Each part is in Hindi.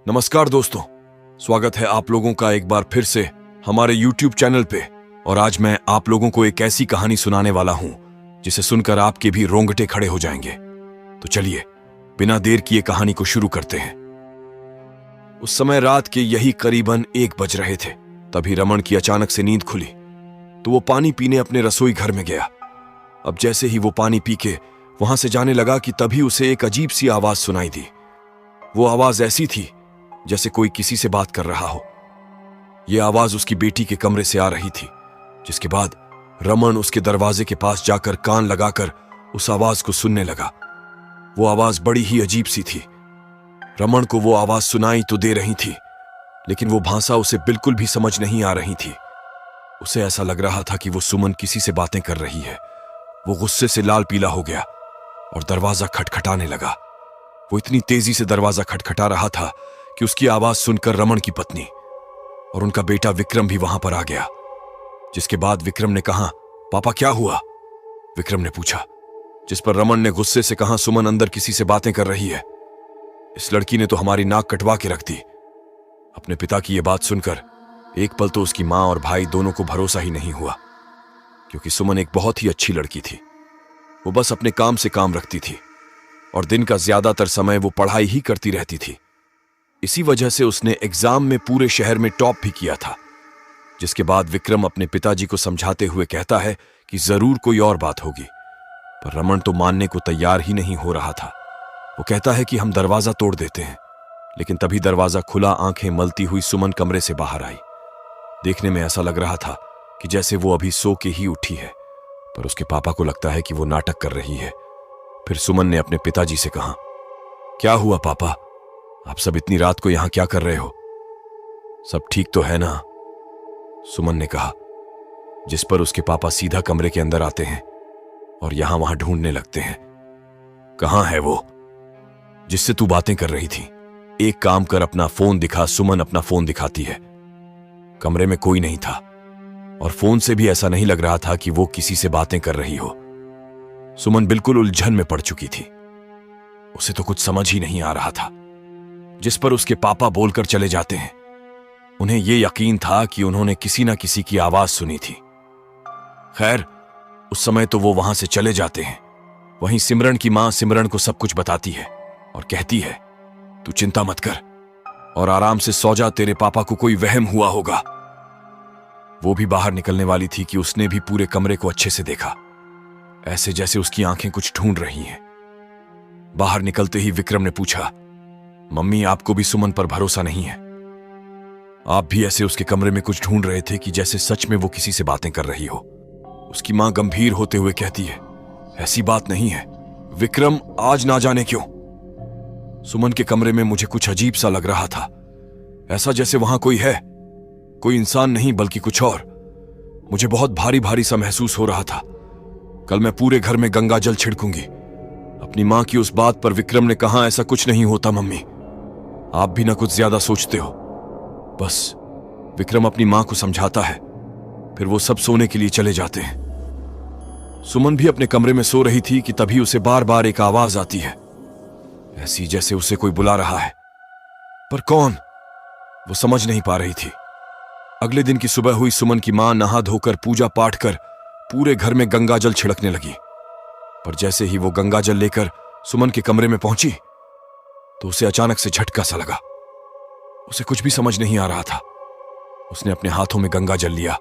नमस्कार दोस्तों, स्वागत है आप लोगों का एक बार फिर से हमारे YouTube चैनल पे। और आज मैं आप लोगों को एक ऐसी कहानी सुनाने वाला हूं जिसे सुनकर आपके भी रोंगटे खड़े हो जाएंगे। तो चलिए बिना देर किए कहानी को शुरू करते हैं। उस समय रात के यही करीबन 1 बज रहे थे। तभी रमन की अचानक से नींद खुली तो वो पानी पीने अपने रसोई घर में गया। अब जैसे ही वो पानी पी के वहां से जाने लगा कि तभी उसे एक अजीब सी आवाज सुनाई दी। वो आवाज ऐसी थी जैसे कोई किसी से बात कर रहा हो। यह आवाज उसकी बेटी के कमरे से आ रही थी, जिसके बाद रमन उसके दरवाजे के पास जाकर कान लगाकर उस आवाज को सुनने लगा। वो आवाज बड़ी ही अजीब सी थी। रमन को वो आवाज सुनाई तो दे रही थी, लेकिन वो भाषा उसे बिल्कुल भी समझ नहीं आ रही थी। उसे ऐसा लग रहा था कि वो सुमन किसी से बातें कर रही है। वो गुस्से से लाल पीला हो गया और दरवाजा खटखटाने लगा। वो इतनी तेजी से दरवाजा खटखटा रहा था कि उसकी आवाज सुनकर रमन की पत्नी और उनका बेटा विक्रम भी वहां पर आ गया। जिसके बाद विक्रम ने कहा, पापा क्या हुआ? विक्रम ने पूछा, जिस पर रमन ने गुस्से से कहा, सुमन अंदर किसी से बातें कर रही है। इस लड़की ने तो हमारी नाक कटवा के रख दी। अपने पिता की यह बात सुनकर एक पल तो उसकी मां और भाई दोनों को भरोसा ही नहीं हुआ, क्योंकि सुमन एक बहुत ही अच्छी लड़की थी। वो बस अपने काम से काम रखती थी और दिन का ज्यादातर समय वो पढ़ाई ही करती रहती थी। इसी वजह से उसने एग्जाम में पूरे शहर में टॉप भी किया था। जिसके बाद विक्रम अपने पिताजी को समझाते हुए कहता है कि जरूर कोई और बात होगी, पर रमन तो मानने को तैयार ही नहीं हो रहा था। वो कहता है कि हम दरवाजा तोड़ देते हैं, लेकिन तभी दरवाजा खुला, आंखें मलती हुई सुमन कमरे से बाहर आई। देखने में ऐसा लग रहा था कि जैसे वो अभी सो के ही उठी है, पर उसके पापा को लगता है कि वो नाटक कर रही है। फिर सुमन ने अपने पिताजी से कहा, क्या हुआ पापा, आप सब इतनी रात को यहां क्या कर रहे हो? सब ठीक तो है ना? सुमन ने कहा, जिस पर उसके पापा सीधा कमरे के अंदर आते हैं और यहां वहां ढूंढने लगते हैं। कहां है वो जिससे तू बातें कर रही थी? एक काम कर, अपना फोन दिखा। सुमन अपना फोन दिखाती है। कमरे में कोई नहीं था और फोन से भी ऐसा नहीं लग रहा था कि वो किसी से बातें कर रही हो। सुमन बिल्कुल उलझन में पड़ चुकी थी। उसे तो कुछ समझ ही नहीं आ रहा था। जिस पर उसके पापा बोलकर चले जाते हैं। उन्हें यह यकीन था कि उन्होंने किसी ना किसी की आवाज सुनी थी। खैर, उस समय तो वो वहां से चले जाते हैं। वहीं सिमरन की मां सिमरन को सब कुछ बताती है और कहती है, तू चिंता मत कर और आराम से सो जा, तेरे पापा को कोई वहम हुआ होगा। वो भी बाहर निकलने वाली थी कि उसने भी पूरे कमरे को अच्छे से देखा, ऐसे जैसे उसकी आंखें कुछ ढूंढ रही हैं। बाहर निकलते ही विक्रम ने पूछा, मम्मी आपको भी सुमन पर भरोसा नहीं है? आप भी ऐसे उसके कमरे में कुछ ढूंढ रहे थे कि जैसे सच में वो किसी से बातें कर रही हो। उसकी मां गंभीर होते हुए कहती है, ऐसी बात नहीं है विक्रम, आज ना जाने क्यों सुमन के कमरे में मुझे कुछ अजीब सा लग रहा था। ऐसा जैसे वहां कोई है, कोई इंसान नहीं बल्कि कुछ और। मुझे बहुत भारी भारी सा महसूस हो रहा था। कल मैं पूरे घर में गंगा जल छिड़कूंगी। अपनी मां की उस बात पर विक्रम ने कहा, ऐसा कुछ नहीं होता मम्मी, आप भी ना कुछ ज्यादा सोचते हो। बस विक्रम अपनी मां को समझाता है। फिर वो सब सोने के लिए चले जाते हैं। सुमन भी अपने कमरे में सो रही थी कि तभी उसे बार बार एक आवाज आती है, ऐसी जैसे उसे कोई बुला रहा है, पर कौन, वो समझ नहीं पा रही थी। अगले दिन की सुबह हुई। सुमन की मां नहा धोकर पूजा पाठ कर पूरे घर में गंगा जल छिड़कने लगी। पर जैसे ही वो गंगा जल लेकर सुमन के कमरे में पहुंची तो उसे अचानक से झटका सा लगा। उसे कुछ भी समझ नहीं आ रहा था। उसने अपने हाथों में गंगा जल लिया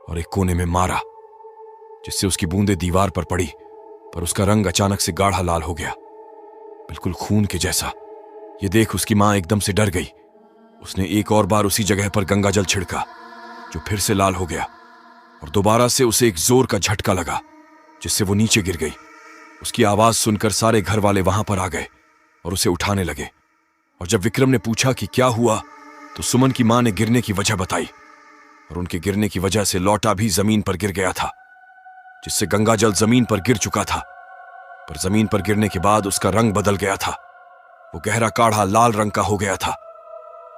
और एक कोने में मारा, जिससे उसकी बूंदें दीवार पर पड़ी, पर उसका रंग अचानक से गाढ़ा लाल हो गया, बिल्कुल खून के जैसा। यह देख उसकी मां एकदम से डर गई। उसने एक और बार उसी जगह पर गंगा जल छिड़का, जो फिर से लाल हो गया, और दोबारा से उसे एक जोर का झटका लगा, जिससे वो नीचे गिर गई। उसकी आवाज सुनकर सारे घर वाले वहां पर आ गए और उसे उठाने लगे। और जब विक्रम ने पूछा कि क्या हुआ, तो सुमन की मां ने गिरने की वजह बताई, और उनके गिरने की वजह से लौटा भी जमीन पर गिर गया था, जिससे गंगा जल जमीन पर गिर चुका था। पर जमीन पर गिरने के बाद उसका रंग बदल गया था। वो गहरा काढ़ा लाल रंग का हो गया था।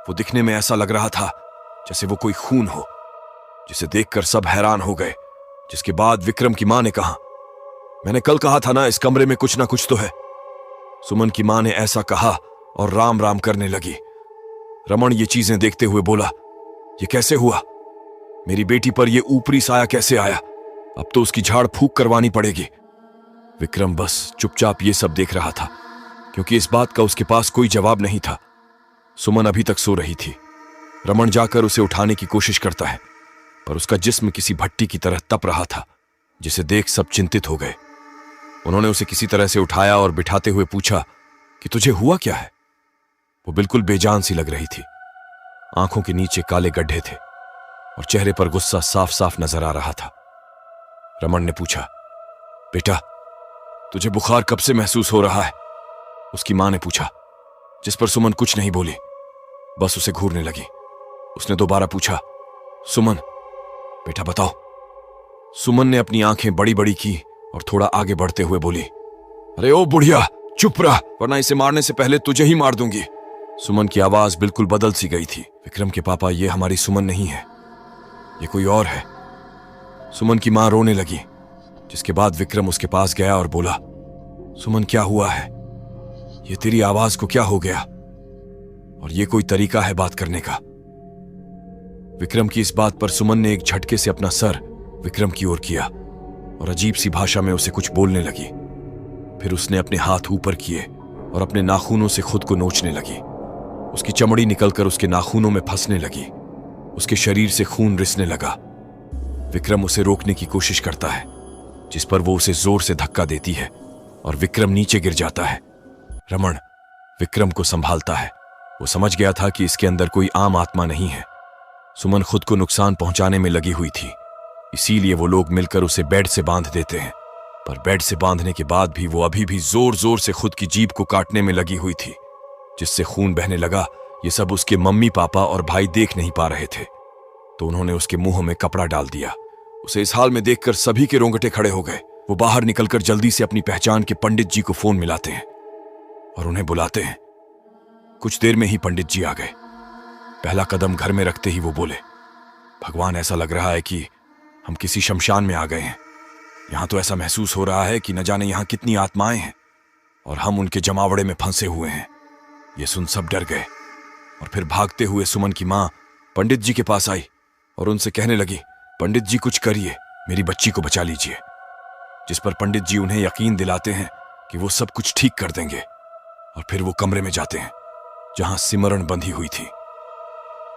वो दिखने में ऐसा लग रहा था जैसे वो कोई खून हो, जिसे देखकर सब हैरान हो गए। जिसके बाद विक्रम की मां ने कहा, मैंने कल कहा था ना, इस कमरे में कुछ ना कुछ तो है। सुमन की मां ने ऐसा कहा और राम राम करने लगी। रमन ये चीजें देखते हुए बोला, ये कैसे हुआ? मेरी बेटी पर यह ऊपरी साया कैसे आया? अब तो उसकी झाड़ फूक करवानी पड़ेगी। विक्रम बस चुपचाप ये सब देख रहा था, क्योंकि इस बात का उसके पास कोई जवाब नहीं था। सुमन अभी तक सो रही थी। रमन जाकर उसे उठाने की कोशिश करता है, पर उसका जिस्म किसी भट्टी की तरह तप रहा था, जिसे देख सब चिंतित हो गए। उन्होंने उसे किसी तरह से उठाया और बिठाते हुए पूछा कि तुझे हुआ क्या है? वो बिल्कुल बेजान सी लग रही थी। आंखों के नीचे काले गड्ढे थे और चेहरे पर गुस्सा साफ साफ नजर आ रहा था। रमन ने पूछा, बेटा तुझे बुखार कब से महसूस हो रहा है? उसकी मां ने पूछा, जिस पर सुमन कुछ नहीं बोली, बस उसे घूरने लगी। उसने दोबारा पूछा, सुमन बेटा बताओ। सुमन ने अपनी आंखें बड़ी बड़ी की और थोड़ा आगे बढ़ते हुए बोली, अरे ओ बुढ़िया चुप रह, वरना इसे मारने से पहले तुझे ही मार दूंगी। सुमन की आवाज बिल्कुल बदल सी गई थी। विक्रम के पापा, ये हमारी सुमन नहीं है, ये कोई और है। सुमन की मां रोने लगी, जिसके बाद विक्रम उसके पास गया और बोला, सुमन क्या हुआ है? ये तेरी आवाज को क्या हो गया? और ये कोई तरीका है बात करने का? विक्रम की इस बात पर सुमन ने एक झटके से अपना सर विक्रम की ओर किया और अजीब सी भाषा में उसे कुछ बोलने लगी। फिर उसने अपने हाथ ऊपर किए और अपने नाखूनों से खुद को नोचने लगी। उसकी चमड़ी निकलकर उसके नाखूनों में फंसने लगी। उसके शरीर से खून रिसने लगा। विक्रम उसे रोकने की कोशिश करता है, जिस पर वो उसे जोर से धक्का देती है और विक्रम नीचे गिर जाता है। रमन विक्रम को संभालता है। वो समझ गया था कि इसके अंदर कोई आम आत्मा नहीं है। सुमन खुद को नुकसान पहुंचाने में लगी हुई थी, इसीलिए वो लोग मिलकर उसे बेड से बांध देते हैं। पर बेड से बांधने के बाद भी वो अभी भी जोर जोर से खुद की जीभ को काटने में लगी हुई थी, जिससे खून बहने लगा। ये सब उसके मम्मी पापा और भाई देख नहीं पा रहे थे, तो उन्होंने उसके मुंह में कपड़ा डाल दिया। उसे इस हाल में देखकर सभी के रोंगटे खड़े हो गए। वो बाहर निकलकर जल्दी से अपनी पहचान के पंडित जी को फोन मिलाते हैं और उन्हें बुलाते हैं। कुछ देर में ही पंडित जी आ गए। पहला कदम घर में रखते ही वो बोले, भगवान ऐसा लग रहा है कि हम किसी शमशान में आ गए हैं। यहां तो ऐसा महसूस हो रहा है कि न जाने यहां कितनी आत्माएं हैं और हम उनके जमावड़े में फंसे हुए हैं। ये सुन सब डर गए और फिर भागते हुए सुमन की मां पंडित जी के पास आई और उनसे कहने लगी, पंडित जी कुछ करिए, मेरी बच्ची को बचा लीजिए। जिस पर पंडित जी उन्हें यकीन दिलाते हैं कि वो सब कुछ ठीक कर देंगे और फिर वो कमरे में जाते हैं जहां सिमरन बंधी हुई थी।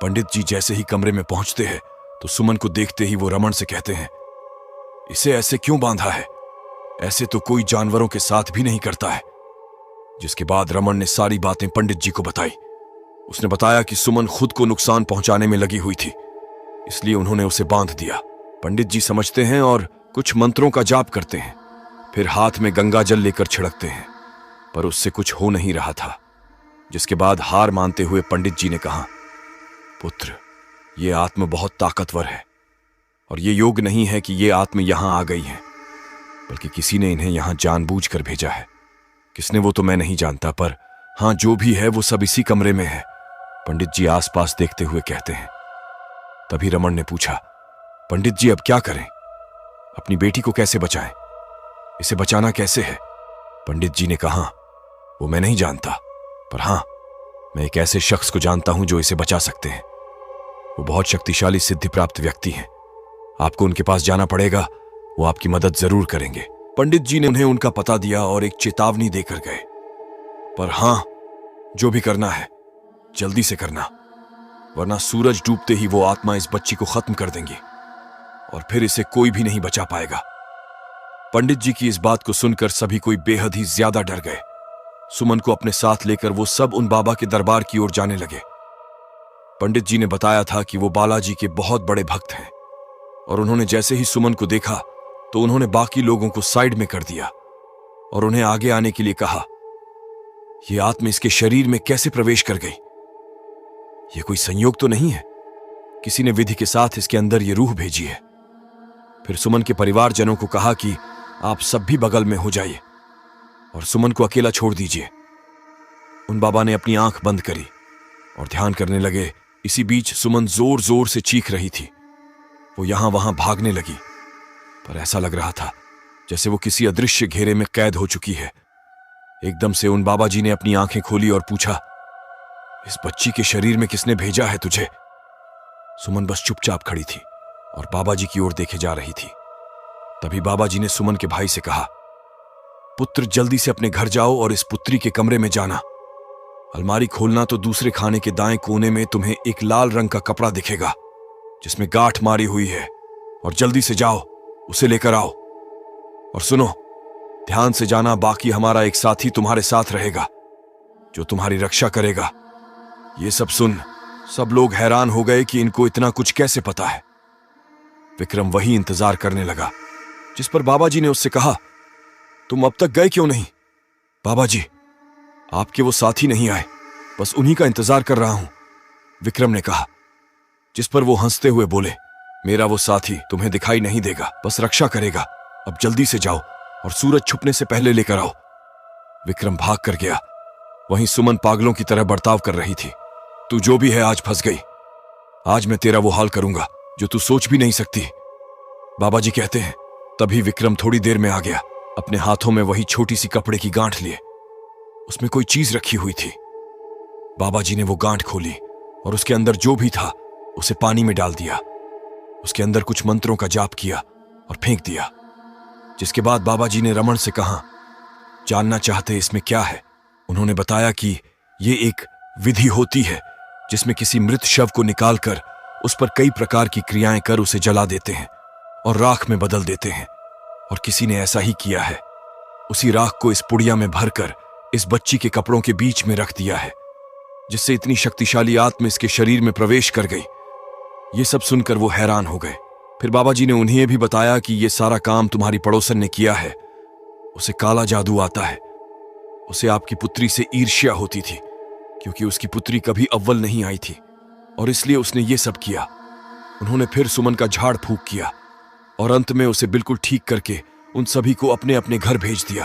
पंडित जी जैसे ही कमरे में पहुंचते हैं तो सुमन को देखते ही वो रमन से कहते हैं, इसे ऐसे क्यों बांधा है? ऐसे तो कोई जानवरों के साथ भी नहीं करता है। जिसके बाद रमन ने सारी बातें पंडित जी को बताई। उसने बताया कि सुमन खुद को नुकसान पहुंचाने में लगी हुई थी, इसलिए उन्होंने उसे बांध दिया। पंडित जी समझते हैं और कुछ मंत्रों का जाप करते हैं, फिर हाथ में गंगा जल लेकर छिड़कते हैं, पर उससे कुछ हो नहीं रहा था। जिसके बाद हार मानते हुए पंडित जी ने कहा, पुत्र, ये आत्मा बहुत ताकतवर है और ये योग नहीं है कि ये आत्मा यहां आ गई है, बल्कि किसी ने इन्हें यहां जानबूझकर भेजा है। किसने वो तो मैं नहीं जानता, पर हां जो भी है वो सब इसी कमरे में है। पंडित जी आसपास देखते हुए कहते हैं। तभी रमन ने पूछा, पंडित जी अब क्या करें? अपनी बेटी को कैसे बचाएं? इसे बचाना कैसे है? पंडित जी ने कहा, वो मैं नहीं जानता, पर हां मैं एक ऐसे शख्स को जानता हूं जो इसे बचा सकते हैं। वो बहुत शक्तिशाली सिद्धि प्राप्त व्यक्ति हैं। आपको उनके पास जाना पड़ेगा, वो आपकी मदद जरूर करेंगे। पंडित जी ने उन्हें उनका पता दिया और एक चेतावनी देकर गए, पर हां जो भी करना है जल्दी से करना, वरना सूरज डूबते ही वो आत्मा इस बच्ची को खत्म कर देंगी और फिर इसे कोई भी नहीं बचा पाएगा। पंडित जी की इस बात को सुनकर सभी कोई बेहद ही ज्यादा डर गए। सुमन को अपने साथ लेकर वो सब उन बाबा के दरबार की ओर जाने लगे। पंडित जी ने बताया था कि वो बालाजी के बहुत बड़े भक्त हैं और उन्होंने जैसे ही सुमन को देखा तो उन्होंने बाकी लोगों को साइड में कर दिया और उन्हें आगे आने के लिए कहा। यह आत्मा इसके शरीर में कैसे प्रवेश कर गई? यह कोई संयोग तो नहीं है? किसी ने विधि के साथ इसके अंदर यह रूह भेजी है। फिर सुमन के परिवारजनों को कहा कि आप सब भी बगल में हो जाइए और सुमन को अकेला छोड़ दीजिए। उन बाबा ने अपनी आंख बंद करी और ध्यान करने लगे। इसी बीच सुमन जोर जोर से चीख रही थी। वो यहां वहां भागने लगी, पर ऐसा लग रहा था जैसे वो किसी अदृश्य घेरे में कैद हो चुकी है। एकदम से उन बाबा जी ने अपनी आंखें खोली और पूछा, इस बच्ची के शरीर में किसने भेजा है तुझे? सुमन बस चुपचाप खड़ी थी और बाबा जी की ओर देखे जा रही थी। तभी बाबा जी ने सुमन के भाई से कहा, पुत्र जल्दी से अपने घर जाओ और इस पुत्री के कमरे में जाना। अलमारी खोलना तो दूसरे खाने के दाएं कोने में तुम्हें एक लाल रंग का कपड़ा दिखेगा जिसमें गांठ मारी हुई है, और जल्दी से जाओ उसे लेकर आओ। और सुनो, ध्यान से जाना, बाकी हमारा एक साथी तुम्हारे साथ रहेगा जो तुम्हारी रक्षा करेगा। ये सब सुन सब लोग हैरान हो गए कि इनको इतना कुछ कैसे पता है। विक्रम वही इंतजार करने लगा जिस पर बाबा जी ने उससे कहा, तुम अब तक गए क्यों नहीं? बाबा जी, आपके वो साथी नहीं आए, बस उन्हीं का इंतजार कर रहा हूं, विक्रम ने कहा। जिस पर वो हंसते हुए बोले, मेरा वो साथी तुम्हें दिखाई नहीं देगा, बस रक्षा करेगा। अब जल्दी से जाओ और सूरज छुपने से पहले लेकर आओ। विक्रम भाग कर गया। वहीं सुमन पागलों की तरह बर्ताव कर रही थी। तू जो भी है आज फंस गई। आज मैं तेरा वो हाल करूंगा जो तू सोच भी नहीं सकती, बाबा जी कहते हैं। तभी विक्रम थोड़ी देर में आ गया, अपने हाथों में वही छोटी सी कपड़े की गांठ लिए। उसमें कोई चीज रखी हुई थी। बाबा जी ने वो गांठ खोली और उसके अंदर जो भी था उसे पानी में डाल दिया। उसके अंदर कुछ मंत्रों का जाप किया और फेंक दिया। जिसके बाद बाबा जी ने रमन से कहा, जानना चाहते इसमें क्या है? उन्होंने बताया कि ये एक विधि होती है जिसमें किसी मृत शव को निकालकर उस पर कई प्रकार की क्रियाएं कर उसे जला देते हैं और राख में बदल देते हैं। और किसी ने ऐसा ही किया है। उसी राख को इस पुड़िया में भरकर इस बच्ची के कपड़ों के बीच में रख दिया है, जिससे इतनी शक्तिशाली आत्मा इसके शरीर में प्रवेश कर गई। ये सब सुनकर वो हैरान हो गए। फिर बाबा जी ने उन्हें भी बताया कि ये सारा काम तुम्हारी पड़ोसन ने किया है। उसे काला जादू आता है। उसे आपकी पुत्री से ईर्ष्या होती थी क्योंकि उसकी पुत्री कभी अव्वल नहीं आई थी, और इसलिए उसने ये सब किया। उन्होंने फिर सुमन का झाड़ फूंक किया और अंत में उसे बिल्कुल ठीक करके उन सभी को अपने अपने घर भेज दिया।